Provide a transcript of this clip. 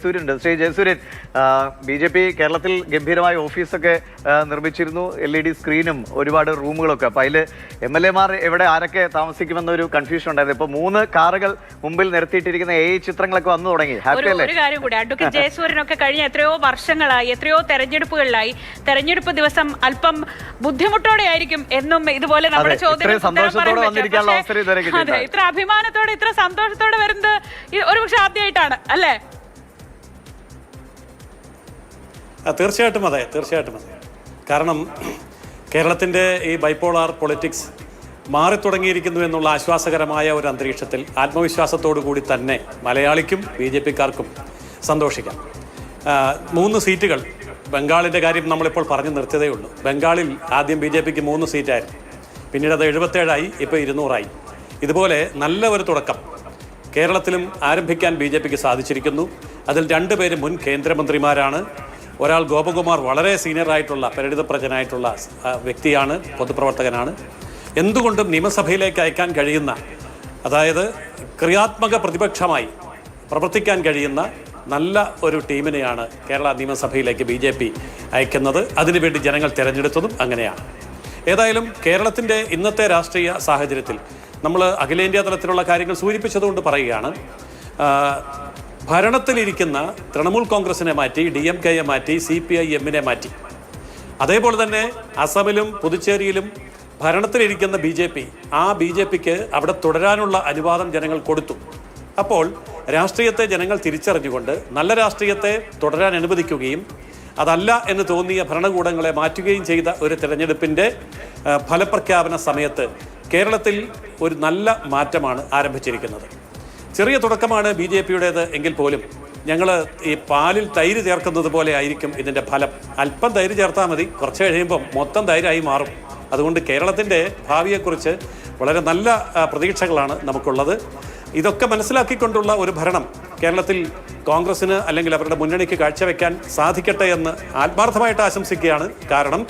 സൂര്യനുണ്ട്. Shri Jayasuryan, BJP. കേരളത്തിൽ ഗംഭീരമായ ഓഫീസൊക്കെ നിർമ്മിച്ചിരുന്നു, LED സ്ക്രീനും ഒരുപാട് റൂമുകളൊക്കെ. അപ്പോൾ അതിൽ MLA-മാർ എവിടെ ആരൊക്കെ താമസിക്കുമെന്നൊരു കൺഫ്യൂഷൻ ഉണ്ടായിരുന്നു. ഇപ്പോൾ 3 കാറുകൾ മുമ്പിൽ നിരത്തിയിട്ടിരിക്കുന്ന AI ചിത്രങ്ങളൊക്കെ വന്നു തുടങ്ങി. ഹാപ്പി അല്ലേ? ഒരു കാര്യം കൂടി, അഡ്വക്കേറ്റ് ജയസൂര്യനൊക്കെ കഴിഞ്ഞ എത്രയോ വർഷങ്ങളായി, എത്രയോ തെരഞ്ഞെടുപ്പുകളിലായി, തെരഞ്ഞെടുപ്പ് ദിവസം അല്പം ബുദ്ധിമുട്ടോടെ ആയിരിക്കും എന്നും ഇതുപോലെ നമ്മുടെ ചോദ്യം സന്തോഷത്തോടെ വന്നിരിക്കാനുള്ള അവസരം ഇതുവരെ കിട്ടിയിട്ടില്ല. ഇത്ര അഭിമാനത്തോടെ ഇത്ര സന്തോഷത്തോടെ വരുന്നത് ഒരുപക്ഷെ ആദ്യമായിട്ടാണ് അല്ലേ? തീർച്ചയായിട്ടും അതെ. കാരണം കേരളത്തിൻ്റെ ഈ ബൈപോളാർ പൊളിറ്റിക്സ് മാറിത്തുടങ്ങിയിരിക്കുന്നു എന്നുള്ള ആശ്വാസകരമായ ഒരു അന്തരീക്ഷത്തിൽ ആത്മവിശ്വാസത്തോടു കൂടി തന്നെ മലയാളിക്കും BJP-ക്കാർക്കും സന്തോഷിക്കാം. 3 സീറ്റുകൾ, ബംഗാളിൻ്റെ കാര്യം നമ്മളിപ്പോൾ പറഞ്ഞു നിർത്തിയതേ ഉള്ളൂ. ബംഗാളിൽ ആദ്യം BJP-ക്ക് 3 സീറ്റായിരുന്നു, പിന്നീട് അത് 77ആയി, ഇപ്പോൾ 200ആയി. ഇതുപോലെ നല്ല ഒരു തുടക്കം കേരളത്തിലും ആരംഭിക്കാൻ BJP-ക്ക് സാധിച്ചിരിക്കുന്നു. അതിൽ 2 പേര് മുൻ കേന്ദ്രമന്ത്രിമാരാണ്. ഒരാൾ ഗോപകുമാർ, വളരെ സീനിയറായിട്ടുള്ള പരിണിതപ്രജ്ഞനായിട്ടുള്ള വ്യക്തിയാണ്, പൊതുപ്രവർത്തകനാണ്. എന്തുകൊണ്ടും നിയമസഭയിലേക്ക് അയക്കാൻ കഴിയുന്ന, അതായത് ക്രിയാത്മക പ്രതിപക്ഷമായി പ്രവർത്തിക്കാൻ കഴിയുന്ന നല്ല ഒരു ടീമിനെയാണ് കേരള നിയമസഭയിലേക്ക് BJP അയക്കുന്നത്. അതിനുവേണ്ടി ജനങ്ങൾ തിരഞ്ഞെടുത്തതും അങ്ങനെയാണ്. ഏതായാലും കേരളത്തിൻ്റെ ഇന്നത്തെ രാഷ്ട്രീയ സാഹചര്യത്തിൽ നമ്മൾ അഖിലേന്ത്യാ തലത്തിലുള്ള കാര്യങ്ങൾ സൂചിപ്പിച്ചതുകൊണ്ട് പറയുകയാണ്, ഭരണത്തിലിരിക്കുന്ന തൃണമൂൽ കോൺഗ്രസിനെ മാറ്റി, DMK-യെ മാറ്റി, CPIM-നെ മാറ്റി. അതേപോലെ തന്നെ അസമിലും പുതുച്ചേരിയിലും ഭരണത്തിലിരിക്കുന്ന ആ BJP-ക്ക് അവിടെ തുടരാനുള്ള അനുവാദം ജനങ്ങൾ കൊടുത്തു. അപ്പോൾ രാഷ്ട്രീയത്തെ ജനങ്ങൾ തിരിച്ചറിഞ്ഞുകൊണ്ട് നല്ല രാഷ്ട്രീയത്തെ തുടരാൻ അനുവദിക്കുകയും അതല്ല എന്ന് തോന്നിയ ഭരണകൂടങ്ങളെ മാറ്റുകയും ചെയ്ത ഒരു തിരഞ്ഞെടുപ്പിൻ്റെ ഫലപ്രഖ്യാപന സമയത്ത് കേരളത്തിൽ ഒരു നല്ല മാറ്റമാണ് ആരംഭിച്ചിരിക്കുന്നത്. ചെറിയ തുടക്കമാണ് BJP-യുടേത് എങ്കിൽ പോലും ഞങ്ങൾ ഈ പാലിൽ തൈര് ചേർക്കുന്നത് പോലെ ആയിരിക്കും ഇതിൻ്റെ ഫലം. അല്പം തൈര് ചേർത്താൽ മതി, കുറച്ച് കഴിയുമ്പം മൊത്തം തൈരായി മാറും. അതുകൊണ്ട് കേരളത്തിൻ്റെ ഭാവിയെക്കുറിച്ച് വളരെ നല്ല പ്രതീക്ഷകളാണ് നമുക്കുള്ളത്. ഇതൊക്കെ മനസ്സിലാക്കിക്കൊണ്ടുള്ള ഒരു ഭരണം കേരളത്തിൽ കോൺഗ്രസിന് അല്ലെങ്കിൽ അവരുടെ മുന്നണിക്ക് കാഴ്ചവെക്കാൻ സാധിക്കട്ടെ എന്ന് ആത്മാർത്ഥമായിട്ട് ആശംസിക്കുകയാണ്. കാരണം